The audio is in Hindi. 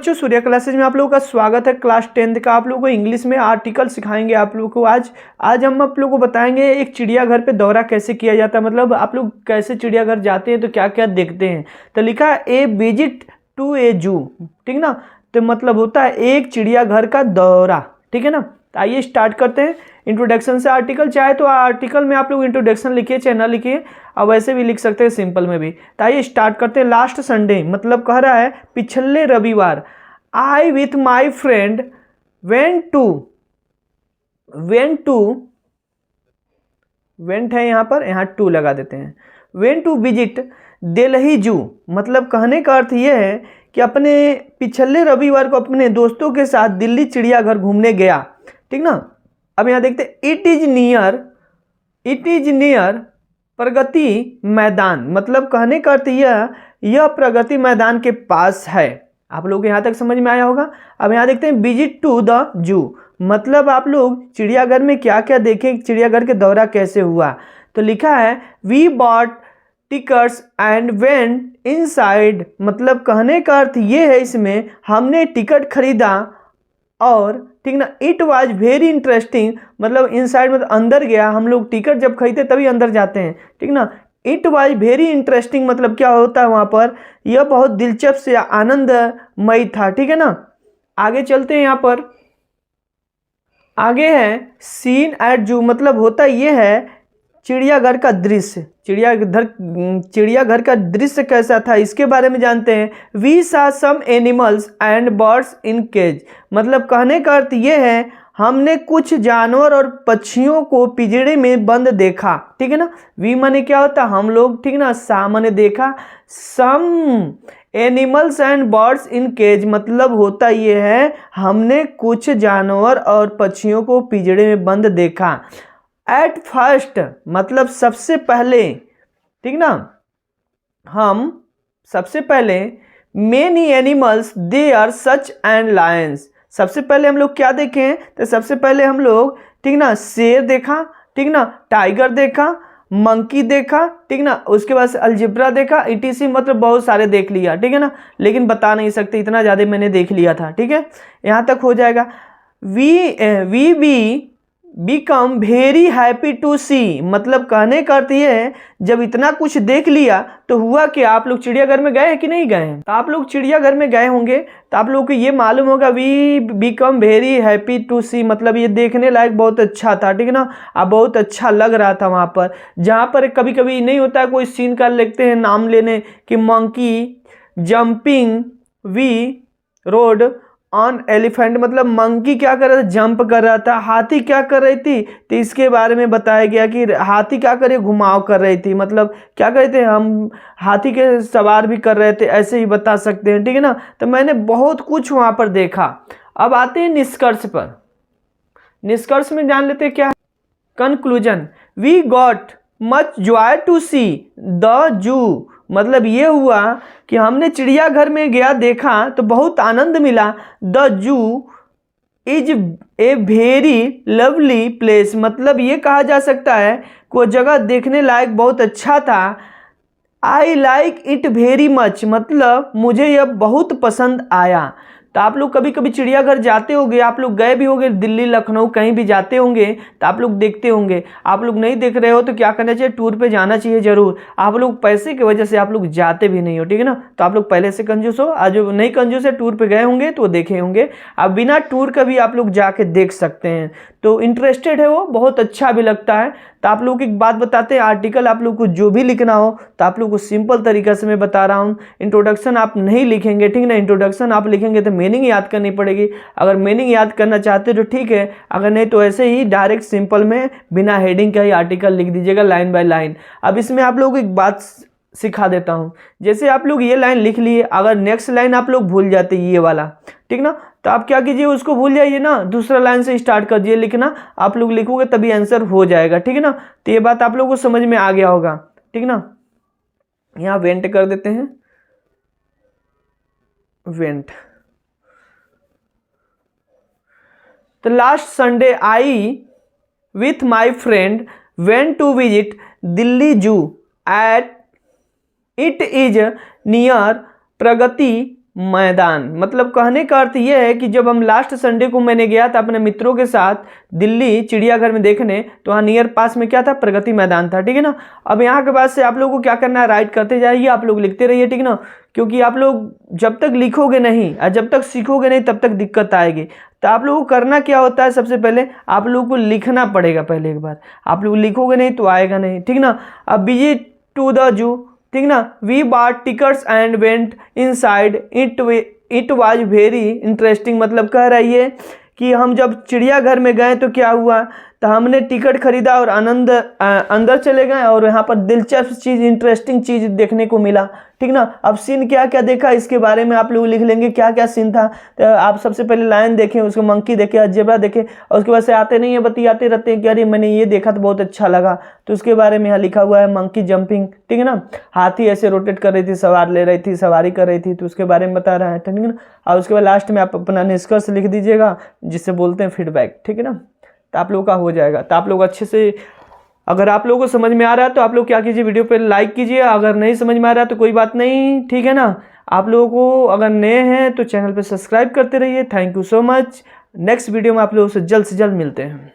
बच्चों, सूर्या क्लासेज में आप लोगों का स्वागत है। क्लास 10th का आप लोगों को इंग्लिश में आर्टिकल सिखाएंगे आप लोगों को। आज हम आप लोगों को बताएंगे एक चिड़ियाघर पे दौरा कैसे किया जाता है, मतलब आप लोग कैसे चिड़ियाघर जाते हैं तो क्या क्या देखते हैं। तो लिखा है ए विजिट टू ए जू, ठीक ना। तो मतलब होता है एक चिड़ियाघर का दौरा, ठीक है ना। तो आइए स्टार्ट करते हैं इंट्रोडक्शन से। आर्टिकल चाहे तो आर्टिकल में आप लोग इंट्रोडक्शन लिखिए, चाहे ना लिखिए, और वैसे भी लिख सकते हैं सिंपल में भी। तो आइए स्टार्ट करते हैं। लास्ट संडे मतलब कह रहा है पिछले रविवार, आई विथ माई फ्रेंड वेंट है यहाँ पर, यहाँ टू लगा देते हैं। वेंट टू विजिट दिल्ली जू, मतलब कहने का अर्थ यह है कि अपने पिछले रविवार को अपने दोस्तों के साथ दिल्ली चिड़ियाघर घूमने गया, ठीक ना। अब यहाँ देखते हैं it is near Pragati Maidan, मतलब कहने का अर्थ यह प्रगति मैदान के पास है। आप लोग यहाँ तक समझ में आया होगा। अब यहाँ देखते हैं विजिट टू द जू, मतलब आप लोग चिड़ियाघर में क्या क्या देखें, चिड़ियाघर के दौरा कैसे हुआ। तो लिखा है we bought tickets and went inside, मतलब कहने का अर्थ ये है इसमें हमने टिकट खरीदा और, ठीक ना। इट वाज वेरी इंटरेस्टिंग, मतलब इनसाइड मतलब अंदर गया। हम लोग टिकट जब खरीदते तभी अंदर जाते हैं, ठीक ना। इट वाज वेरी इंटरेस्टिंग मतलब क्या होता है वहाँ पर, यह बहुत दिलचस्प या आनंदमयी था, ठीक है ना। आगे चलते हैं। यहाँ पर आगे है सीन एट जू, मतलब होता यह है चिड़ियाघर का दृश्य। चिड़ियाघर का दृश्य कैसा था इसके बारे में जानते हैं। We saw some animals and birds in cage, मतलब कहने का अर्थ ये है हमने कुछ जानवर और पक्षियों को पिंजरे में बंद देखा, ठीक है ना। वी माने क्या होता हम लोग, ठीक ना। सा माने देखा, some animals and birds in cage मतलब होता ये है हमने कुछ जानवर और पक्षियों को पिंजरे में बंद देखा। एट फर्स्ट मतलब सबसे पहले, ठीक ना। हम सबसे पहले many animals they are such and lions, सबसे पहले हम लोग क्या देखें, तो सबसे पहले हम लोग, ठीक ना, शेर देखा, ठीक ना, टाइगर देखा, मंकी देखा, ठीक ना। उसके बाद अल्जिब्रा देखा, ईटीसी मतलब बहुत सारे देख लिया, ठीक है ना। लेकिन बता नहीं सकते इतना ज़्यादा मैंने देख लिया था, ठीक है। यहाँ तक हो जाएगा। We be become very happy to see, मतलब कहने का अर्थ ये है जब इतना कुछ देख लिया तो हुआ कि आप लोग चिड़ियाघर में गए हैं कि नहीं गए हैं। तो आप लोग चिड़ियाघर में गए होंगे तो आप लोगों को ये मालूम होगा we become very happy to see, मतलब ये देखने लायक बहुत अच्छा था, ठीक है ना। अब बहुत अच्छा लग रहा था वहाँ पर। जहाँ पर कभी कभी नहीं होता है कोई सीन का लिखते हैं नाम लेने कि monkey jumping we rode on elephant, मतलब मंकी क्या कर रहा था, जंप कर रहा था। हाथी क्या कर रही थी, तो इसके बारे में बताया गया कि हाथी क्या करे, घुमाव कर रही थी, मतलब क्या कहते हैं हम हाथी के सवार भी कर रहे थे, ऐसे ही बता सकते हैं, ठीक है ना। तो मैंने बहुत कुछ वहाँ पर देखा। अब आते हैं निष्कर्ष पर। निष्कर्ष में जान लेते क्या है। Conclusion, we got much joy to see the zoo, मतलब ये हुआ कि हमने चिड़ियाघर में गया देखा तो बहुत आनंद मिला। The zoo is a very lovely place, मतलब ये कहा जा सकता है कि वो जगह देखने लायक बहुत अच्छा था। I like it very much, मतलब मुझे यह बहुत पसंद आया। तो आप लोग कभी कभी चिड़ियाघर जाते होंगे, आप लोग गए भी होंगे, दिल्ली लखनऊ कहीं भी जाते होंगे तो आप लोग देखते होंगे। आप लोग नहीं देख रहे हो तो क्या करना चाहिए, टूर पे जाना चाहिए जरूर। आप लोग पैसे की वजह से आप लोग जाते भी नहीं हो, ठीक है ना। तो आप लोग पहले से कंजूस हो, आज जो नहीं कंजूस है टूर पे गए होंगे तो देखे होंगे। अब बिना टूर का भी आप लोग जाके देख सकते हैं, तो इंटरेस्टेड है वो, बहुत अच्छा भी लगता है। तो आप लोग एक बात बताते हैं, आर्टिकल आप लोग को जो भी लिखना हो तो आप लोग को सिंपल तरीका से मैं बता रहा हूँ। इंट्रोडक्शन आप नहीं लिखेंगे, ठीक ना। इंट्रोडक्शन आप लिखेंगे तो मीनिंग याद करनी पड़ेगी। अगर मीनिंग याद करना चाहते तो ठीक है, अगर नहीं तो ऐसे ही डायरेक्ट सिंपल में बिना हेडिंग का ही आर्टिकल लिख दीजिएगा लाइन बाय लाइन। अब इसमें आप लोग एक बात सिखा देता हूँ। जैसे आप लोग ये लाइन लिख लिए, अगर नेक्स्ट लाइन आप लोग भूल जाते ये वाला, ठीक ना, तो आप क्या कीजिए उसको भूल जाइए ना, दूसरा लाइन से स्टार्ट कर दिए लिखना। आप लोग लिखोगे तभी आंसर हो जाएगा, ठीक है ना। तो ये बात आप लोगों को समझ में आ गया होगा, ठीक ना। यहाँ वेंट कर देते हैं, वेंट। तो last Sunday I with my friend went to visit Delhi zoo at it is near Pragati Maidan, मतलब कहने का अर्थ यह है कि जब हम लास्ट संडे को मैंने गया था अपने मित्रों के साथ दिल्ली चिड़ियाघर में देखने, तो वहाँ नियर पास में क्या था, प्रगति मैदान था, ठीक है ना। अब यहाँ के बाद से आप लोगों को क्या करना है, राइट करते जाइए, आप लोग लिखते रहिए, ठीक है ना, क्योंकि आप लोग जब तक लिखोगे नहीं और जब तक सीखोगे नहीं तब तक दिक्कत आएगी। तो आप लोगों को करना क्या होता है, सबसे पहले आप लोगों को लिखना पड़ेगा, पहले एक बार आप लोग लिखोगे नहीं तो आएगा नहीं, ठीक ना। अब विजिट टू द जू, ठीक ना, we bought tickets and went inside, it was very interesting, मतलब कह रही है कि हम जब चिड़ियाघर में गए तो क्या हुआ, तो हमने टिकट खरीदा और अंदर चले गए और यहाँ पर दिलचस्प चीज़, इंटरेस्टिंग चीज़ देखने को मिला, ठीक ना। अब सीन क्या क्या देखा इसके बारे में आप लोग लिख लेंगे, क्या क्या सीन था। तो आप सबसे पहले लायन देखें, उसको मंकी देखे, जेब्रा देखे, और उसके बाद से आते नहीं है बतियाते रहते हैं कि अरे मैंने ये देखा तो बहुत अच्छा लगा, तो उसके बारे में यहाँ लिखा हुआ है मंकी जंपिंग, ठीक है ना। हाथी ऐसे रोटेट कर रही थी, सवारी कर रही थी, तो उसके बारे में बता रहा है, ठीक है ना। और उसके बाद लास्ट में आप अपना निष्कर्ष लिख दीजिएगा, जिससे बोलते हैं फीडबैक, ठीक है ना। तो आप लोगों का हो जाएगा। तो आप लोग अच्छे से, अगर आप लोगों को समझ में आ रहा है तो आप लोग क्या कीजिए, वीडियो पे लाइक कीजिए, अगर नहीं समझ में आ रहा है तो कोई बात नहीं, ठीक है ना। आप लोगों को अगर नए हैं तो चैनल पे सब्सक्राइब करते रहिए। Thank you so much. Next video में आप लोगों से जल्द मिलते हैं।